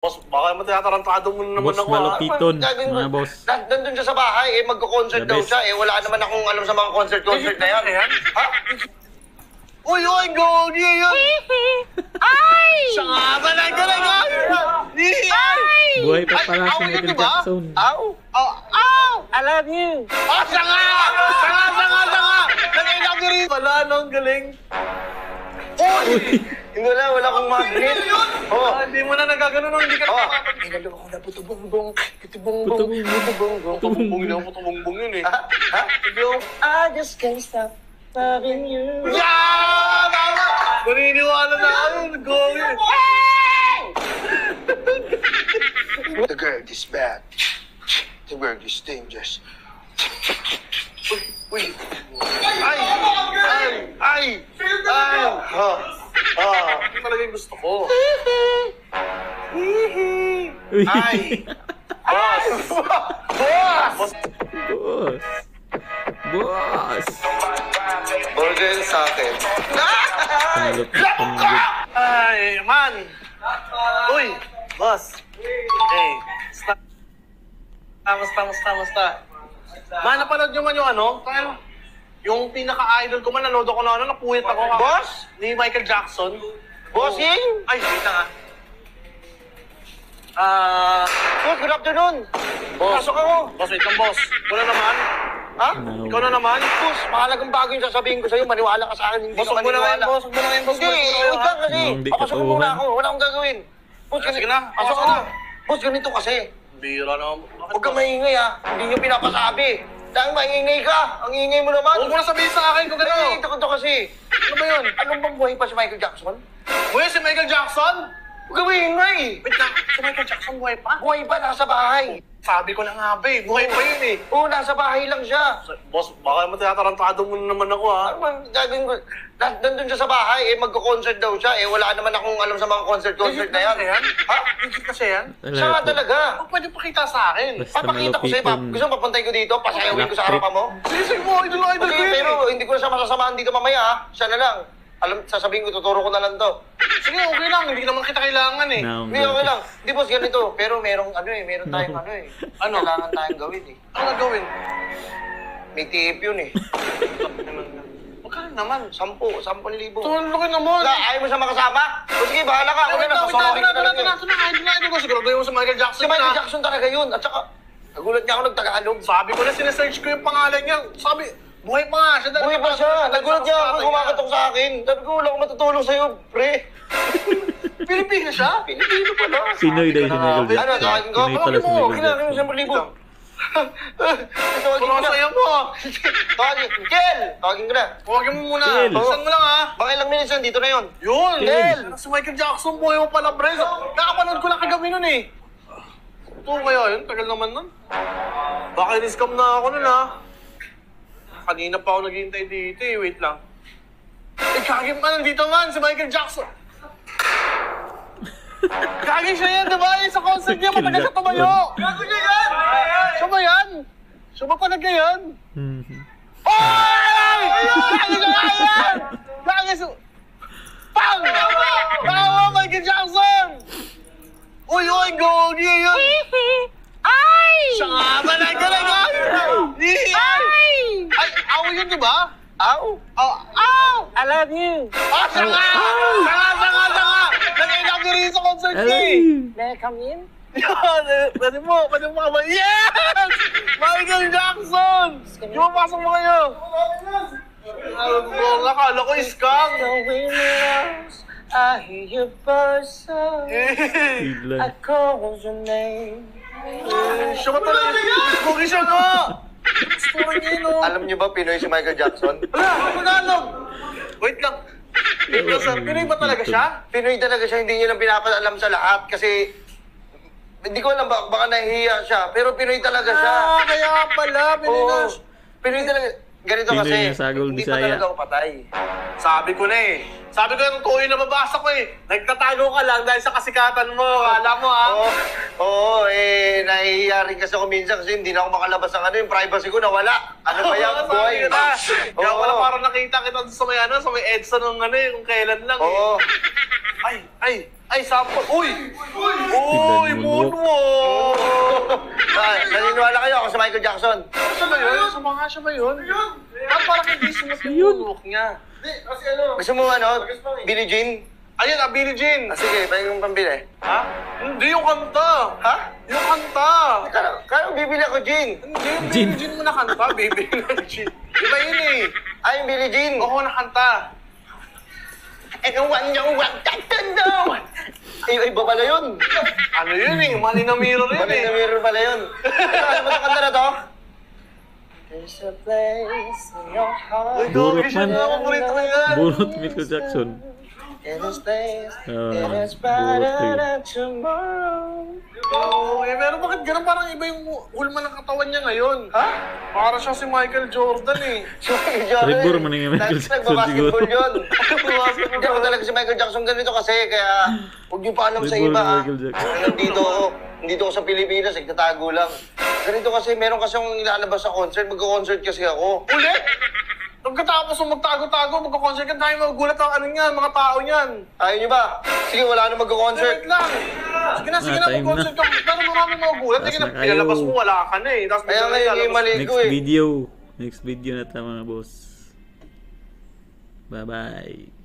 Boss, baka matatarantado mo na naman Boss ako. Malupiton, mga boss. Nandun siya sa bahay, mag-concert daw siya. Wala naman akong alam sa mga concert na yan. Ha? Uy, Gogi yun! Ay! Siya nga ba na galing ha? Ay! Buhay pa pala si Ay, Michael diba? Jackson. Aw! Oh! I love you! Ah, siya nga! Nag-I-love you rin! Wala, no? Ang galing. Uy! Hindi wala akong magnet. Oh. Hindi mo na nagagano nung hindi ka Oh. nakakapag. Inalo ako na puto-bongbong. Puto-bongbong. Puto-bongbong. Puto-bongbong. Putubong yun, putubong yun eh. Ha? Hindi ako. I just can't stop loving you. Yeah! Tama! Naniniwala na ako. Gogi. The girl is bad. The world is dangerous. Uy! Ay! Ay! Ay! Ay! Ha! Ito talaga yung gusto ko. Uy. Ay! Boss! Boss! Boss. Boss. Burger sa akin. Pangalot. Ay, man! Uy! Boss! Hey! Musta? Man, napanood nyo man yung ano? Yung pinaka-idol ko man, nanood ako na napuyat ako. Boss? Ni Michael Jackson. Bossing? Ay, wait na nga. Boss, good afternoon. Boss. Pasok ako. Boss, wait lang, boss. Wala naman. Ha? No. Ikaw na naman. Boss, mahalagang bago yung sasabihin ko sa'yo. Maniwala ka sa akin. Hindi Boss, ka huwag mo na ngayon, maniniwala. boss. Huwag mo na ngayon, boss. Hindi, wait lang kasi. Hindi Papasok katotohanan. muna ako. Wala akong gagawin. Boss, Sige na, Pasok pasok ako. na. Boss, ganito kasi. Bira na. Huwag kang maingay ha. Hindi nyo pinapasabi. Dahil maingay ka. Ang ingay mo naman. Huwag mo na sabihin sa akin kung gano'n. Ito ko to kasi. Ano ba yun? Anong bang buhay pa si Michael Jackson? Buhay si Michael Jackson? Huwag kang maingay. Wait lang, si Michael Jackson buhay pa? Buhay pa, nasa bahay. Sabi ko na nga ba eh, buhay pa yun eh. Oo, nasa bahay lang siya. Boss, baka matatarantado mo na naman ako ha. Ano bang gagawin ko? Nandun siya sa bahay, magko-concert daw siya. Wala naman akong alam sa mga concert na yan. Ha? Legit kasi yan? Siya nga talaga. Huwag pwede pakita sa akin. Basta Papakita ko sa'yo, Malupiton. gusto mo papuntay ko dito, pasayawin ko sa harapan mo? Sisig mo, idol ko Okay, yun pero eh. hindi ko na siya masasamahan dito mamaya ha. Siya na lang. Alam, sasabihin ko, tuturo ko na lang to. Sige, okay lang, hindi naman kita kailangan eh. No. Hindi, okay lang. Di boss, ganito. Pero meron tayong ano eh. Ano? Kailangan tayong gawin eh. Ano gagawin? May tip yun eh. Magkano naman? 10,000. Tulungan naman. Wala, ayaw mo siya makasama? O sige, bahala ka. Ako na lang, sasamahin ko talaga. Idol ko, siguro mo sa Michael Jackson Si Michael na. Jackson talaga yun. At saka, nagulat niya ako nagtagalog. Sabi ko na, sinesearch ko yung pangalan niya. Sabi, buhay pa nga siya. Buhay pa siya. Nagulat niya ako, kumakatok sa akin. Sabi ko, wala akong matutulong sa'yo, pre. Pilipino siya? Pilipino pala. Pinoy daw si Michael Jackson. Ano, tawagin ko? Pinoy pala si Tawagin mo. Michael Kailangan Jackson. yung 100,000. Tawagin ko Tulungan na. sa'yo mo. Tawagin. Kel! Tawagin ko na. Huwagin mo muna. Chill. Buksan mo lang ha. Baka ilang minutes yan, dito na yun. Yun! Kel! Si Michael Jackson, buhay mo pala, pre. Nakapanood ko lang kagabi nun eh. Ito kaya yun, tagal naman nun. Baka in-scam na ako nun ha. Kanina pa ako naghihintay dito eh, wait lang. Eh, kagim ka nandito man, si Michael Jackson. Kagim siya yan, diba? Yung sa concert niya, matagal siya tumayo. Gago niya yan! Siya ba yan? Siya ba talaga yan? Mhm. Oy! Kagim siya nga yan! Kagim siya... Pang! Tawa, Michael Jackson! Uy, Gogi yun! Ay! Siya nga ba na galing ha? Ay! Ay, ako yun, di ba? Aw! Oh! I love you! Ah, siya nga! Siya nga! Nag-I-love you rin sa concert niya eh! May I come in? Yan! Pwede mo ka. Yes! Michael Jackson! Yung pasok mo kayo! Nakala ko scam! The wind blows, I hear your first song. Bigla. I call your name. Siya ba talaga? Boogie siya nga! Gusto niya yun oh! Alam niyo ba, Pinoy si Michael Jackson? Wala! Tagalog! Wait lang! Wait lang sir, Pinoy ba talaga siya? Pinoy talaga siya, hindi niyo lang pinapaalam sa lahat kasi hindi ko alam, baka nahihiya siya, pero Pinoy talaga siya. Ah, kaya pala, Pinoy na. Oo, Pinoy talaga. Ganito Pinoy kasi, na sagol, hindi pa Bisaya. talaga ako patay. Sabi ko na eh. Sabi ko yung tuloy na mabasa ko eh. Nagtatago ka lang dahil sa kasikatan mo. Alam mo ha? Oo, nahihiya rin kasi ako minsan kasi hindi na ako makalabas ng yung privacy ko nawala. Ano ba yan, boy? Sabi ko na. Kaya Oo. pala parang nakita kita sa may sa may EDSA ng kung kailan lang eh. Oo. Ay, Ay, sample. Uy! Uy, Moonwalk. moonwalk! Naniniwala kayo ako sa Michael Jackson. Siya ba yun? Sa mga siya ba yun? Parang hindi smooth yung moonwalk niya. Gusto mo ano? Billie Jean? Ayun, Billie Jean. Ah, sige, pwede kong pambili. Ha? Hindi yung kanta. Ha? Yung kanta. Kano bibili ako, Jean? Hindi yung Billie Jean mo na kanta, baby. Iba yun eh. Ay, yung Billie Jean. Oo, na kanta. Everyone know what that to know. Ay, iba pala yun. Ano yun eh? Mali na mirror yun Mali na eh. mirror pala yun. Ano ba kanta na to? There's a place in your heart. Burot Doggy, siya man. na paborito ko yan. Burot Michael Jackson. In this place, Ah, it is burot brighter eh. than tomorrow. Oo, eh, pero bakit ganun? Parang iba yung hulma ng katawan niya ngayon. Ha? Para siya si Michael Jordan eh. Trevor man yung Michael Jackson Nagbabasketball siguro. yun. Hindi ako talaga si Michael Jackson ganito kasi kaya huwag niyo pa alam sa Trevor iba ni ha. Michael Jackson. Nandito ako sa Pilipinas, nagtatago lang. Ganito kasi, meron kasi akong ilalabas sa concert, magko-concert kasi ako. Ulit? Pagkatapos mo magtago-tago, magkakonsert ka, tayo magugulat ang ano niyan, mga tao niyan. Ayaw niyo ba? Sige, wala na magko-concert. Wait lang. Sige na, time mag-concert ka. Pero marami magugulat. Sige na, Tapos na kayo. pinalabas mo, wala ka na eh. Tapos Kaya ngayon, yung mali Next ko eh. video. Next video na tayo mga boss. Bye-bye.